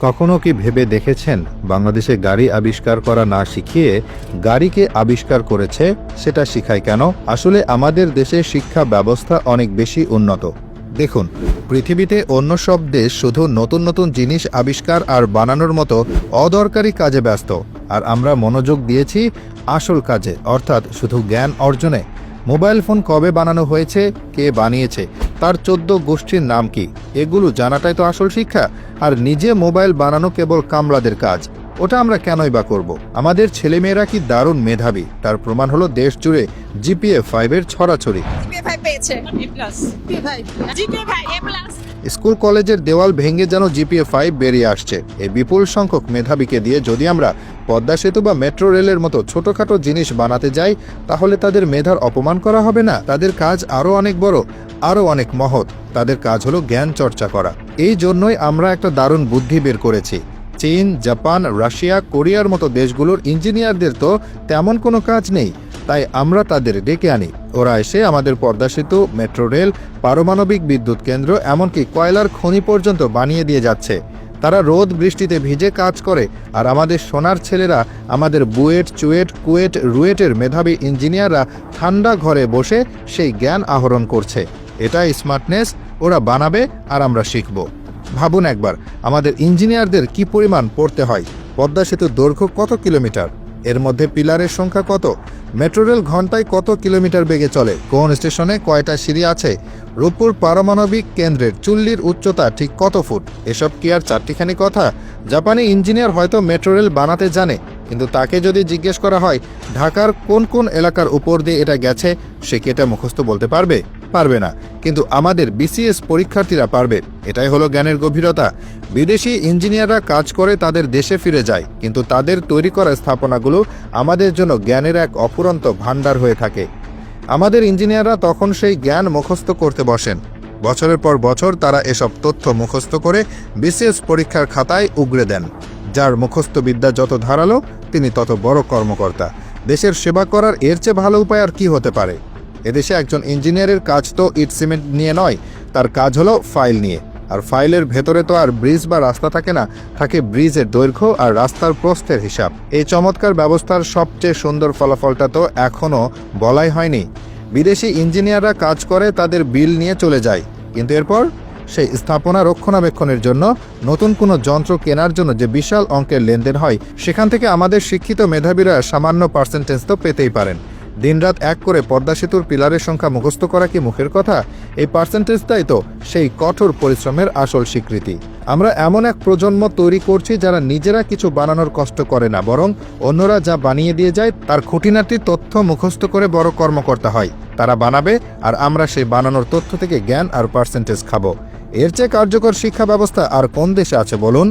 কখনো কি ভেবে দেখেছেন বাংলাদেশে গাড়ি আবিষ্কার করা না শিখিয়ে গাড়িকে আবিষ্কার করেছে? সেটা শিখায় কেন? আসলে আমাদের দেশে শিক্ষা ব্যবস্থা অনেক বেশি উন্নত। দেখুন, পৃথিবীতে অন্য সব দেশ শুধু নতুন নতুন জিনিস আবিষ্কার আর বানানোর মতো অদরকারি কাজে ব্যস্ত, আর আমরা মনোযোগ দিয়েছি আসল কাজে, অর্থাৎ শুধু জ্ঞান অর্জনে। মোবাইল ফোন কবে বানানো হয়েছে, কে বানিয়েছে, তার 14 গোষ্ঠীর নাম কি, এগুলো জানাটাই তো আসল শিক্ষা। আর নিজে মোবাইল বানানো কেবল কামলাদের কাজ, ওটা আমরা কেনই বা করব? আমাদের ছেলেমেয়েরা কি দারুণ মেধাবী, তার প্রমাণ হলো দেশ জুড়ে জিপিএ 5-এর ছড়াছড়ি। স্কুল কলেজের দেওয়াল ভেঙে যেন জিপিএ 5 বেরিয়ে আসছে। এই বিপুল সংখ্যক মেধাবীকে দিয়ে যদি আমরা পদ্মা সেতু বা মেট্রো রেলের মতো ছোটখাটো জিনিস বানাতে যাই, তাহলে তাদের মেধার অপমান করা হবে না? তাদের কাজ আরও অনেক বড়, আরও অনেক মহৎ। তাদের কাজ হলো জ্ঞান চর্চা করা। এই জন্যই আমরা একটা দারুণ বুদ্ধি বের করেছি। চীন, জাপান, রাশিয়া, কোরিয়ার মতো দেশগুলোর ইঞ্জিনিয়ারদের তো তেমন কোনো কাজ নেই, তাই আমরা তাদের ডেকে আনি। ওরা এসে আমাদের পদ্মা সেতু, মেট্রো রেল, পারমাণবিক বিদ্যুৎ কেন্দ্র, এমনকি কয়লার খনি পর্যন্ত বানিয়ে দিয়ে যাচ্ছে। তারা রোদ বৃষ্টিতে ভিজে কাজ করে, আর আমাদের সোনার ছেলেরা, আমাদের বুয়েট, চুয়েট, কুয়েট, রুয়েটের মেধাবী ইঞ্জিনিয়াররা ঠান্ডা ঘরে বসে সেই জ্ঞান আহরণ করছে। এটাই স্মার্টনেস। ওরা বানাবে আর আমরা শিখব। ভাবুন একবার, আমাদের ইঞ্জিনিয়ারদের কি পরিমাণ পড়তে হয়। পদ্মা সেতুর দৈর্ঘ্য কত কিলোমিটার, এর মধ্যে পিলারের সংখ্যা কত, মেট্রো রেল ঘন্টায় কত কিলোমিটার বেগে চলে, কোন স্টেশনে কয়টা সিঁড়ি আছে, রূপপুর পারমাণবিক কেন্দ্রের চুল্লির উচ্চতা ঠিক কত ফুট, এসব কি আর চারটিখানি কথা? জাপানি ইঞ্জিনিয়ার হয়তো মেট্রো রেল বানাতে জানে, কিন্তু তাকে যদি জিজ্ঞেস করা হয় ঢাকার কোন কোন এলাকার উপর দিয়ে এটা গেছে, সে কি এটা মুখস্থ বলতে পারবে? পারবে না। কিন্তু আমাদের বিসিএস পরীক্ষার্থীরা পারবে। এটাই হলো জ্ঞানের গভীরতা। বিদেশি ইঞ্জিনিয়াররা কাজ করে তাদের দেশে ফিরে যায়, কিন্তু তাদের তৈরি করা স্থাপনাগুলো আমাদের জন্য জ্ঞানের এক অফুরন্ত ভাণ্ডার হয়ে থাকে। আমাদের ইঞ্জিনিয়াররা তখন সেই জ্ঞান মুখস্থ করতে বসেন। বছরের পর বছর তারা এসব তথ্য মুখস্থ করে বিসিএস পরীক্ষার খাতায় উগরে দেন। যার মুখস্থ বিদ্যা যত ধারালো, তিনি তত বড় কর্মকর্তা। দেশের সেবা করার এর চেয়ে ভালো উপায় আর কি হতে পারে? এদেশে একজন ইঞ্জিনিয়ারের কাজ তো ইট সিমেন্ট নিয়ে নয়, তার কাজ হলো ফাইল নিয়ে। আর ফাইলের ভেতরে তো আর ব্রিজ বা রাস্তা থাকে না, থাকে ব্রিজের দৈর্ঘ্য আর রাস্তার প্রস্থের হিসাব। এই চমৎকার ব্যবস্থার সবচেয়ে সুন্দর ফলাফলটা তো এখনও বলাই হয়নি। বিদেশি ইঞ্জিনিয়াররা কাজ করে, তাদের বিল নিয়ে চলে যায়, কিন্তু এরপর সেই স্থাপনা রক্ষণাবেক্ষণের জন্য, নতুন কোনো যন্ত্র কেনার জন্য যে বিশাল অঙ্কের লেনদেন হয়, সেখান থেকে আমাদের শিক্ষিত মেধাবীরা সামান্য পার্সেন্টেজ তো পেতেই পারেন। দিনরাত এক করে পদ্মা সেতুর পিলারের সংখ্যা মুখস্থ করা কি মুখের কথা? এই পার্সেন্টেজটাই তো সেই কঠোর পরিশ্রমের আসল স্বীকৃতি। আমরা এমন এক প্রজন্ম তৈরি করছি যারা নিজেরা কিছু বানানোর কষ্ট করে না, বরং অন্যরা যা বানিয়ে দিয়ে যায় তার খুঁটিনাটি তথ্য মুখস্থ করে বড় কর্মকর্তা হয়। তারা বানাবে, আর আমরা সেই বানানোর তথ্য থেকে জ্ঞান আর পার্সেন্টেজ খাবো। এর চেয়ে কার্যকর শিক্ষা ব্যবস্থা আর কোন দেশে আছে বলুন?